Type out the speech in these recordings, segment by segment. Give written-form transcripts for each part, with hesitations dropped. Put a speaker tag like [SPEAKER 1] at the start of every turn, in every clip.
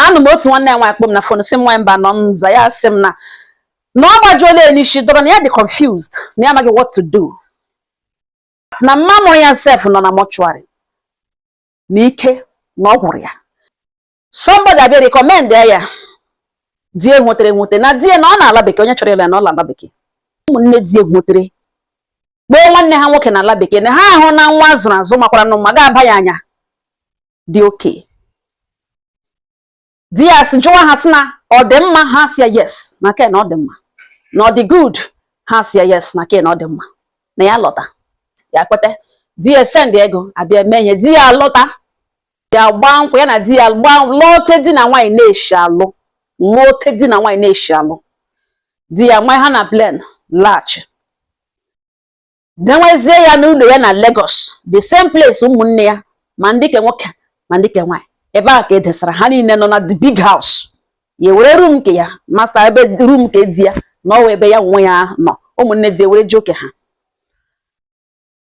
[SPEAKER 1] anu mo otu nwanne nwa akpom na phone sim nwa mba no mza ya sim na no gbajole ni shi doro na ya dey confused na ya magi what to do na mama ya self no na mortuary n'ike na ogwuru ya somebody abi recommend ya die hwotere na die na ọ na-ala bekee onye chọrọ ile na ọ la bekee ụmụnne die hwotere gbe nwanne ha nwoke na ala bekee na ha ahụ na nwa azụrụ azụ makwara no maga aba ya anya dị okay Dias jụwa ha sị na ọ dị mma ha sị yes na ke na ọ dị mma na ọ dị good ha sị yes na ke na ọ dị mma na ya lọta ya kwete die send ego abịa eme ihe di ya lọta ya gba nkwa ya na di ya gba lọte di na nwanyị na-eshi alụ lọte di na nwanyị na-eshi alụ di ya nwa ha na plan large denwezie ya n'ụlọ ya na Lagos the same place ụmụnne ya ma ndị ke nwoke ma ndị ke nwanyị ebe a ka edesara ha niile nọ na the big house ye were room nke ya master ebe room nke di ya na ọ ebe ya nwe ya nọ ụmụnne di were joke ha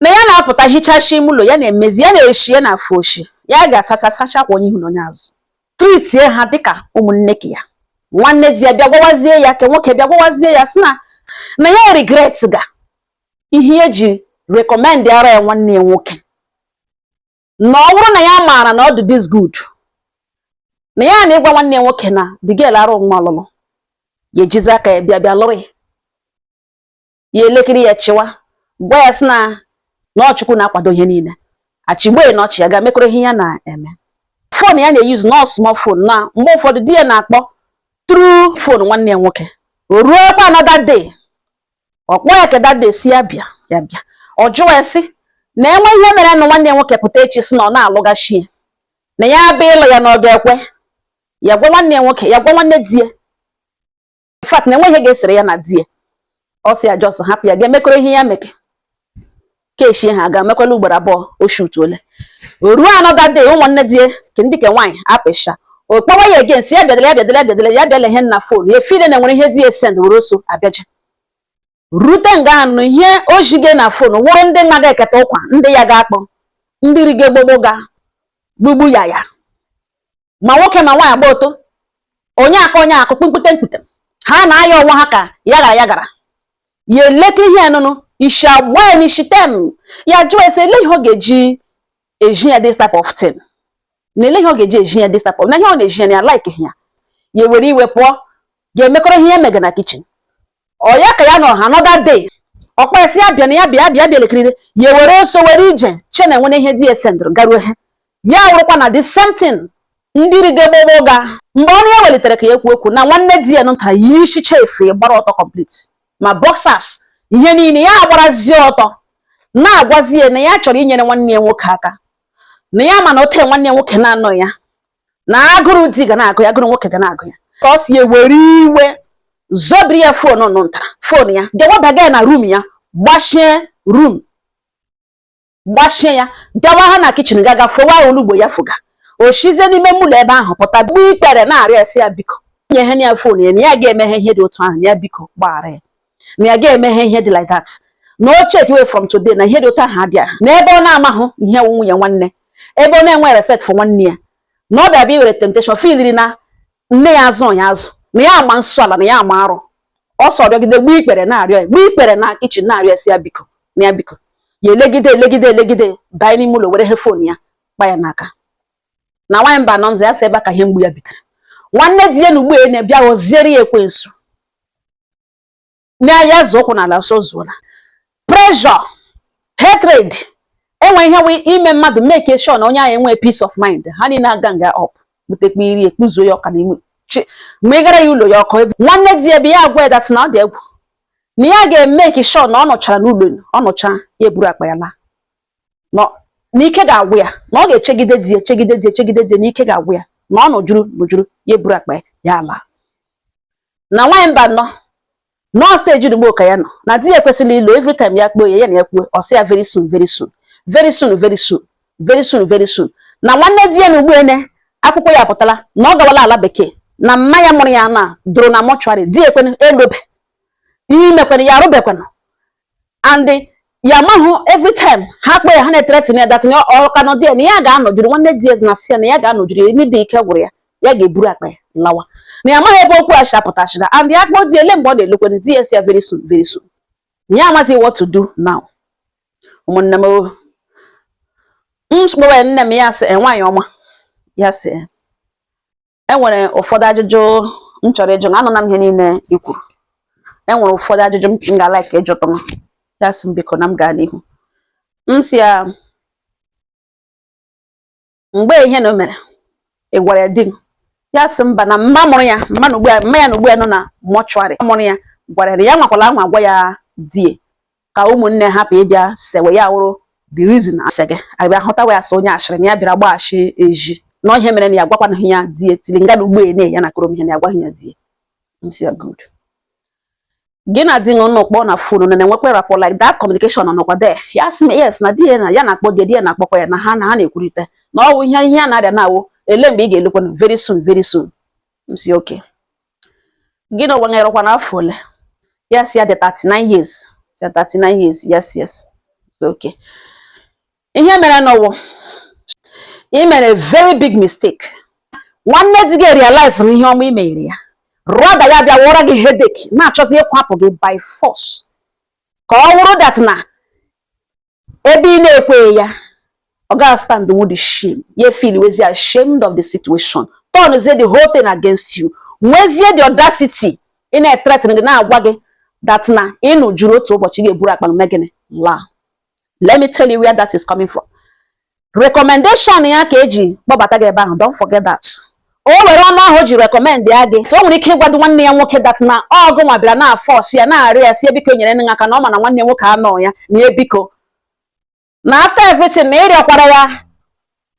[SPEAKER 1] na ya na-apụta hichashi ime ụlọ ya na-emezi ya na-eshi ya na afoshi ya ga-asacha kwa onye ihu na onye azụ treat ha dịka ụmụnne ke ya nwanne di ya bịa gwawazie ya ke nwoke bịa gwawazie ya sị na ya regret ga ihe eji recommend ara ya nwanne ya nwoke na ọ bụrụ na ya maara na ọ dị this good na ya na ịgwa nwanne ya nwoke na the girl arụ nwa ọlụlụ ya ejizi aka ya bịa lụrụ ya elekere ya chiwa gwa ya sị na Chukwu na-akwado ihe niile achigbe na ọchị ya ga-emekọrọ ihe ya na-eme phone ya na-use no small phone na mgbe ụfọdụ di ya na-akpọ through phone nwanne ya nwoke o ruo kwa another day ọkpọ ya ka that day si ya bịa ọ jụọ ya sị na enwe ihe mere na nwanne ya nwoke pụta echi sị na ọ na-alụgachi na ya bụ ịlụ ya na ọ ga-ekwe ya gwa nwanne ya nwoke ya gwa nwanne di ya in fact na enwe ihe ga-esere ya na di ya ọ sị ya just hapụ ya ga-emekọrọ ihe ya meke keshi ha ga-emekwala ugboro abụọ o shoot ole o ruo another day ụmụnne di ya ke ndị ke nwaanyị apịsha o kpọwa ya again si ya bịadala ihe na phone ya file na nwere ihe di ya send were oso abịaje rute nga anụ ihe o jige na phone wụrụ ndị mmadụ eketa ụkwa ndị ya ga-akpọ ndị rige gbogbo ga gbugbu ya ma nwoke ma nwaanyị agba oto onye akụ kpukpute ha na-aya onwe ha ka ya gara ya eleta ihe nụnụ ishi agba ni shitem ya jụọ ese ele ihe ọ ga-eji eji ya this type of thing na ele ihe ọ ga-eji eji ya this type of na ihe ọ na-eji ya like ya were iwe pụọ ga-emekọrọ ihe mega na kitchen ọ ya ka ya nọ ha another day ọkpesi abịa na ya bịa elekere ya were oso were ije chena nwere ihe di esendrụ garuo ha ya wụrụkwa na the same thing ndị rigegbogbo ga mgbe ọnụ ya welitere ka ya ekwu okwu na nwanne di ya nụta yi ishicha efe gbara ọtọ complete ma boxers ihe niile ya agbarazie ọtọ na-agwazie na ya chọrọ inyere nwanne ya nwoke aka na ya mana ote nwanne ya nwoke na-anọ ya na agụrụ di ga na-agụ ya agụrụ nwoke ga na-agụ ya ka ọ si ewere iwe zobiri ya phone ntara phone ya dewabaga na room ya gbashie ya dawa ha na kitchen gaga fowa olugbo ya fuga o shize n'ime mụlọ ebe ahụ pụta gbu ikpere na-arịọ esi ya biko nye ha ya phone ya na ya ga-emeghe ihe dị otu ahụ ya biko gbaghara ya na ya ga-emeghe ihe dị like that no check away from today na ihe dị otu ahụ adịa na ebe ọ na-amahụ ihe nwunye nwanne ebe ọ na-enwe respect for nwanne ya na ọ dabịa were temptation filiri na nne ya azụ na ya ama nsọ ala na ya ama arụ ọsọ rịọgide gbu ikpere na-arịọ ya gbu ikpere na kitchen na-arịọ esi ya biko na ya biko ya elegide banye n'ime ụlọ were he phone ya gba ya n'aka na nwaanyị mba nọ nza ya sị ebe ka ihe mgbu ya bitere nwanne di ya na ugbu na-ebịa ghọziere ya ekwensu na ya zụ ụkwụ n'ala so zuola pressure hatred enwe ihe we ime mmadụ make sure na onye ahụ enwe peace of mind ha niile aga nga up butekwa iri ekpuzo ya ọka n'ime mgbe ị gara ya ụlọ ya ọkọ ebe nwanne di ya bụ ya agwa ya dat na ọ dị egwu na ya ga-emeke sure na ọ nọchara n'ụlọ ọ nọcha ya eburu akpa ya laa n'ike ga-agwụ ya na ọ ga-echegide di ya n'ike ga-agwụ ya na ọ nọjuru ya eburu akpa ya laa na nwaanyị mba nọ stage ugbo ka ya nọ na di ya ekwesịrị ilu every time ya kpoo ya na ya kwuo ọ sị ya very soon na nwanne di ya na ugbo akwụkwọ ya pụtara na ọ gawala ala bekee na mma ya mụrụ ya na doro na mortuary di ekwene elobe ihe mekwere ya arụbekwana and ya mahụ every time ha kpọ ya ha na-etere tinye ya datinye ọka nọ di ya na ya ga-anọjiri nwanne di ya na si ya na ya ga-anọjiri ndị ike gwụrụ ya ga-eburu akpa ya lawa na ya amaghị ebe okwu a shapụtachira and ya kpọ di ele mgbe ọ na-elekwe di ya very soon ya amaghị what to do now. Ụmụnne m mkpụrụ nne m ya sị nwaanyị ọma ya sị enwere ụfọdụ ajụjụ m chọrọ ịjụ na anọ na m ihe niile i kwuru enwere ụfọdụ ajụjụ m ga like ịjụtụ m ya sị m biko na m gaa n'ihu m si ya mgbe ihe na o mere ị gwara ya di m ya sị mba na mma mụrụ ya mma ya na ugbu ya nọ na mọchụarị mụrụ ya gwara ya nwakwala ahụ agwa ya die ka ụmụnne hapụ ịbịa sewe ya wụrụ the reason asị gị abịa hụta wee asị onye ashịrị na ya bịara gbaghachi eji na ihe mere na ya gwakwana ya die tiri nga na ugbo ene ya na kụrụ m ihe na ya gwaghị ya die m si ya good gị na di nọ kpọ na phone na enwekwa rapport like that communication nọkwa there ya sị yes na di ya na-akpọ di ya na-akpọkwa ya na ha na-ekwurịta na ọ bụ ihe a na-arịa na-awụ ele mgbe ị ga-elekwa very soon m si okay gị na onwerekwa n'afọ ole ya si ya dị 39 years si 39 years yes so okay ihe mere n'ọwụ ị mere very big mistake nwanne di gị realize na ihe ọma ị mere ya rather ya bịa wụra gị headache na-achọzi ịkwapụ gị by force ka ọ wụrụ that na ebe ị na-ekwe ya ọ ga stand with the shame ye feel wezi ashamed of the situation turn the whole thing against you nwezie the audacity ị na-threaten gị na-agwa gị that na ịnụ juru otu ụbọchị ga-eburu akpa na gịnị la. Let me tell you where that is coming from. Recommendation ya ka eji kpọbata gị ebe ahụ, don't forget that. O were ọnụ ahụ ji recommend ya gị o nwere ike ịgwado nwanne ya nwoke that na ọgụ nwa bịara na force ya na-arịọ ya si ebiko nyere nne aka na ọ ma na nwanne ya nwoke anọ ya na ebiko na after everything na ịrịọkwara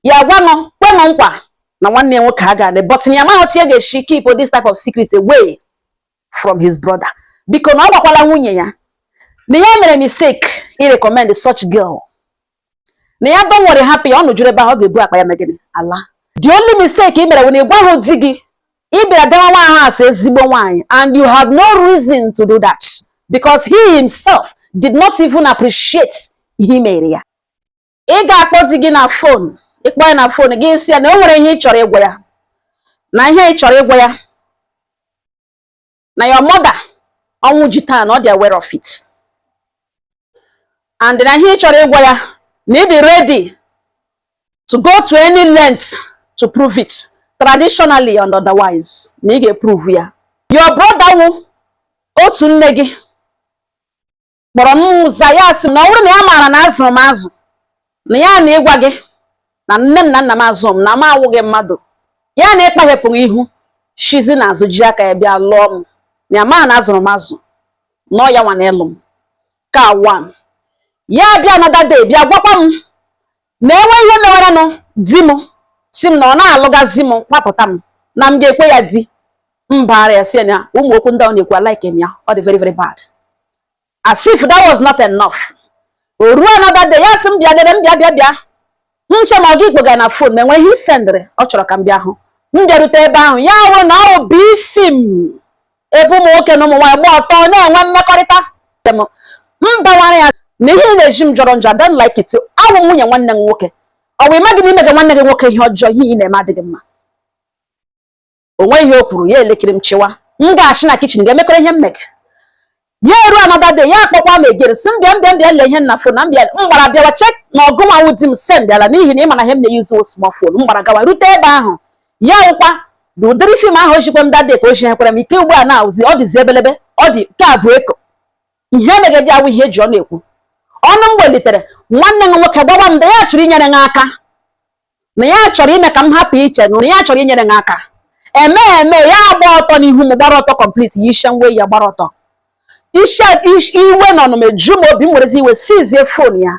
[SPEAKER 1] ya gwa m kwe m nkwa na nwanne ya nwoke aga but ya ma otu ya ga-eshi keep this type of secret away from his brother biko na ọ gwakwala nwunye ya na ya mere mistake I recommend such girl na ya don't worry happy ọ nụjuru ebe ahụ ọ ga-ebu akpa ya megide ala. The only mistake I mere when you go home di gị ịbịara dewa nwa ahụ asị ezigbo nwaanyị and you had no reason to do that because he himself did not even appreciate ihe mere ya. Ị ga-akpọ di gị na phone ịkpọ ya na phone gị si ya na o nwere ihe ị chọrọ ịgwa ya na ihe ị chọrọ ịgwa ya na your mother ọnwụ ji taa na ọ dị aware of it and na ihe ị chọrọ ịgwa ya na ị dị ready to go to any length to prove it traditionally and otherwise na ị ga-prove ya. Your brother wụ otu nne gị kpọrọ m ụza ya sị na ọ bụrụ na ya maara na azụrụ m azụ na ya na ịgwa gị na nne m na nna m azụ m na m awụghị mmadụ ya na ịkpaghepụghị ihu shizi na azụ ji aka ya bịa lụọ m na ya maa na azụrụ m azụ nọ ya nwa na ịlụ m ka one ya bịa another day bịa gwakwa m na enwe ihe mewaranụ di m si m na ọ na-alụgazi m kwapụta m na m ga-ekwe ya di mbara ya si na ụmụ okwu ndị ọ na-ekwu like m ya ọ dị very bad as if that was not enough. O ruo another day ya sị m bịa dere m bịa nche ma ọ gị ikpega na phone ma enwe ihe sendịrị ọ chọrọ ka m bịa hụ m bịarute ebe ahụ ya hụrụ na ọ bụ fim ebe ụmụ nwoke na ụmụ nwaanyị gba ọtọ na-enwe mmekọrịta m bawara ya na ihe na-eji m jọrọ njọ I don't like it awụ nwunye nwanne m nwoke ọ bụ ịmaghị na imega nwanne gị nwoke ihe ọjọọ ihe ị na-eme adịghị mma. O nwe ihe o kwuru ya elekere m chiwa m ga-achị na kichin ga-emekọrọ ihe mmega ya eru another day ya akpọkwa m egere si m bịa lee ihe na phone m gbara bịawa chek na ọgụnwanwụ di m send ala n'ihi na ịma na ihe m na-eyuzu small phone m gbara gawa rute ebe ahụ ya wụkwa na ụdịrị fim ahụ ojikwa m dade ka o ji hekwara m ike ugbu a na-awụzi ọ dịzi ebelebe ọ dị ka abụ eko ihe megede awụ ihe eji ọ na-ekwu ọnụ m gbelitere nwanne m nwoke gbawa m da ya chọrọ inyere m aka na ya chọrọ ime ka m hapụ iche na ya chọrọ inyere m aka eme ya gba ọtọ n'ihu m gbara ọtọ complete ya ishe nwe ya gbara ọtọ iwe nọ nụ meju m obi m werezi iwe sizie phone ya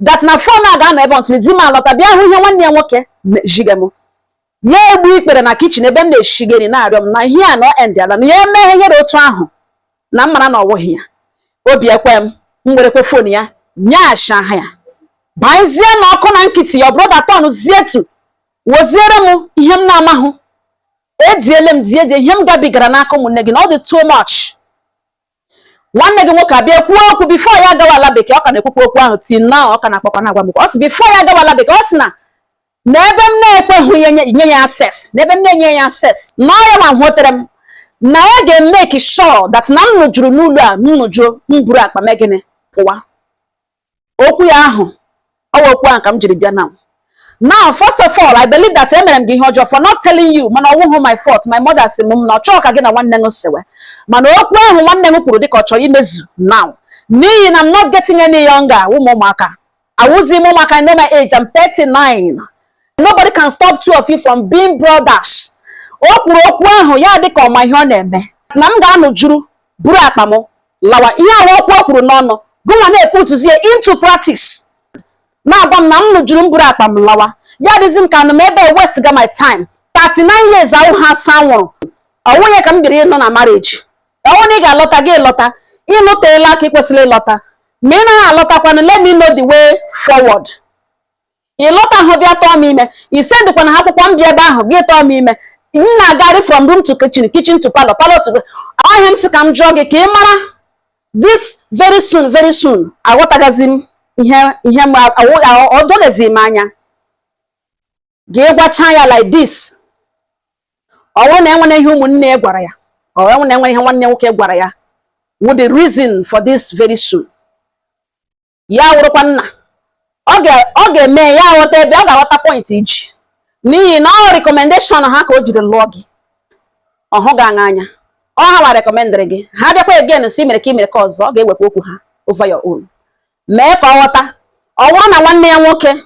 [SPEAKER 1] that na phone a ga-anọ ebe ntụli di m alọta bịa hụ ihe nwanne ya nwoke jige m ya egbu ikpere na kichin ebe m na-eshigeri na-arịọ m na ihe a na end ala na ya emeghe ihe dị otu ahụ na mmara na ọwụghị ya obi ekwe m werekwe phone ya nyaghachi aha ya baezie na ọkụ na nkịtị ya brother turn zietu woziere m ihe m na-amahụ ediele m die ihe m gabigara n'aka ụmụnne gị na ọ dị too much. Nwanne gị nwoke abịa kwuo okwu before ya gawa ala bekee ọ ka na-ekwukwa okwu ahụ ti na ọ ka na-akpọkwa na-agwa m ọ sị before ya gawa ala bekee ọ sị na n'ebe m na-ekweghị nye ya access, n'ebe m na-enye ya access, na ya ma hụtere m na ya ga-make sure that na m nụjuru n'ụlọ a, m nụjuru m buru akpa m gịnị pụwa. Okwu ya ahụ ọ okwu ahụ ka m jiri bịa na. Now, first of all, I believe that emere m gị ihe ọjọọ for not telling you, mana ọwụghụ my fault. My mother sị m na ọ chọọ ka gị na nwanne m sewe, mana okwu ahụ nwanne m kwuru dịka ọ chọrọ imezu now. N'ihi na I'm not getting any younger. Ụmụaka awụzi m ụmụaka, I know my age, I'm 39. Nobody can stop two of you from being brothers. O kwuru okwu ahụ ya dịka ọma ihe ọ na-eme, na m ga-anụ juru buru akpa m lawa. Ihe ahụ okwu o kwuru n'ọnụ gụnwa na-eputuzie into practice, na-agwa m na m nụjuru m buru akpa m lawa. Ya dịzi m ka nụ m ebe west ga my time 39 years ahụ ha sa nwụrụ. Ọwụnye ka m biri nọ na marriage. Ọwụ na ị ga-alọta gị lọta, ịlụteela ka ị kwesịrị ịlọta, ma ị naghị alọtakwana, let me know the way forward. Ịlọta ahụ bịa tọọ m ime, isendịkwana ha akwụkwọ m bịa ebe ahụ gị tọọ m ime. M na-agari from room to kitchen, kitchen to parlor, parlor to ahịa m si ka m jụọ gị ka ị mara this very soon aghọtagazi m ihe m ọdọlezi m anya gị gwacha ya like this. Ọwụ na enwere ihe ụmụnne ya gwara ya, ọwụ na enwere ihe nwanne nwoke gwara ya with the reason for this very soon. Ya wụrụkwa nna ọ ga-eme ya aghọta ebe ọ ga-aghọta point iji, n'ihi na ọ recommendation ha ka o jiri lụọ gị. Ọhụ gị anya ọ ha ma recommendere gị, ha bịakwa again si mere ka imere ka ọzọ, ọ ga-ewekwa okwu ha over your own. Mee ka ọ ghọta ọwụrụ na nwanne ya nwoke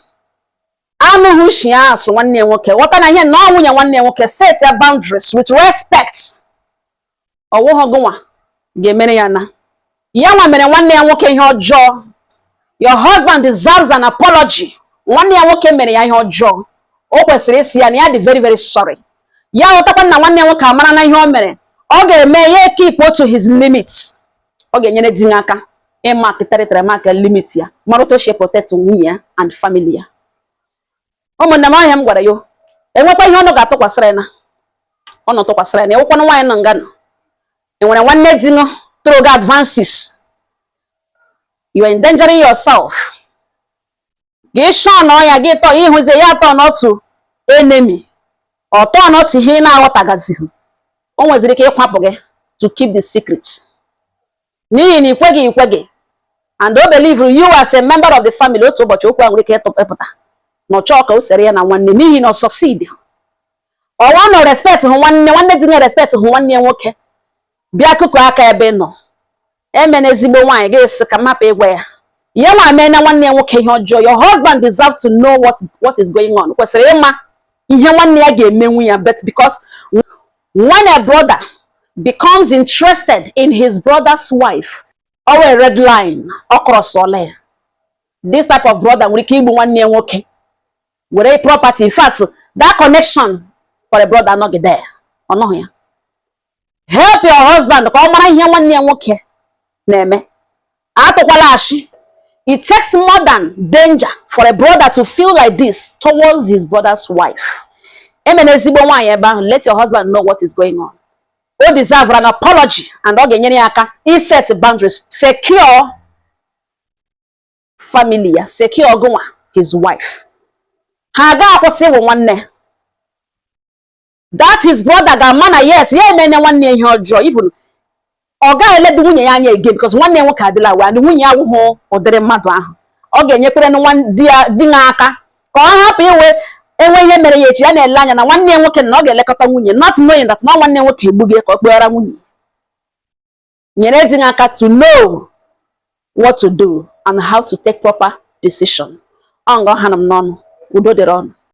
[SPEAKER 1] anụghị shi ya asụ nwanne ya nwoke, ghọta na ihe na ọ nwunye nwanne ya nwoke, set ya boundaries with respect. Ọwụghị gụnwa ga-emere ya na ya nwa mere nwanne ya nwoke ihe ọjọọ. Your husband deserves an apology. Nwanne ya nwoke mere ya ihe ọjọọ, o kwesịrị isi ya na ya dị very sorry. Ya ghọtakwa na nwanne ya nwoke amara na ihe o mere, ọ ga-eme ya keep to his limits. Ọ ga-enyere di aka ịma territory maka limit ya, mara otu o si protect nwunye ya and family ya. Ụmụnne m ahịa m gwara yo, enwekwa ihe ọnụ ga-atụkwasịrị na ọnụ tụkwasịrị na ewekwana nwaanyị nọ nga nọ. Enwere nwanne di nọ through advances, you are endangering yourself. Gị shọ na ọya gị tọ ịhụzie ya tọ n'otu enemy, ọtọ n'otu ihe na-aghọtagazighị. O nweziri ike ịkwapụ gị to keep the secret, n'ihi na ikweghị and o believe you as a member of the family. Otu ụbọchị okwu ahụ nwere ike ịpụta na ọ chọọ ka o sere ya na nwanne, n'ihi na ọ succeed. Ọwa no respect hụ nwanne di na respect hụ nwanne ya nwoke bịa kụkụ aka ebe nọ eme na ezigbo nwaanyị ga-esi ka mapụ ịgwa ya ya nwa mee na nwanne ya nwoke ihe ọjọọ. Your husband deserves to know what is going on. Kwesịrị ịma ihe nwanne ya ga-emenwu ya, but because when a brother becomes interested in his brother's wife, or a red line across ole, this type of brother nwere ike igbu nwanne ya nwoke were property. In fact, that connection for a brother not there. Ya help your husband ka ọ mara ihe nwanne ya nwoke na-eme. Atụkwala ashị. It takes more than danger for a brother to feel like this towards his brother's wife. Emenezigbo nwaanyị ebe ahụ, let your husband know what is going on. O deserve an apology and ọ ga-enyere ya aka set boundaries, secure family ya, secure gụnwa his wife. Ha ga-akwụsị ịwụ nwanne. That his brother ga-ama na yes, ya emene nwanne ya ihe ọjọọ, even ọ ga-eledu nwunye ya anya again because nwanne ya nwoke adịla wa na nwunye ya awụhụ ụdịrị mmadụ ahụ. Ọ ga-enyekwere di na aka ka ọ hapụ enwe ihe mere ya echi ya na-ele anya na nwanne ya nwoke na ọ ga-elekọta nwunye, not knowing that na nwanne ya nwoke egbughị ka ọ kpọrọ nwunye. Nyere di aka to know what to do and how to take proper decision. Ọ nga ọha m n'ọnụ, udo dịrị ọnụ.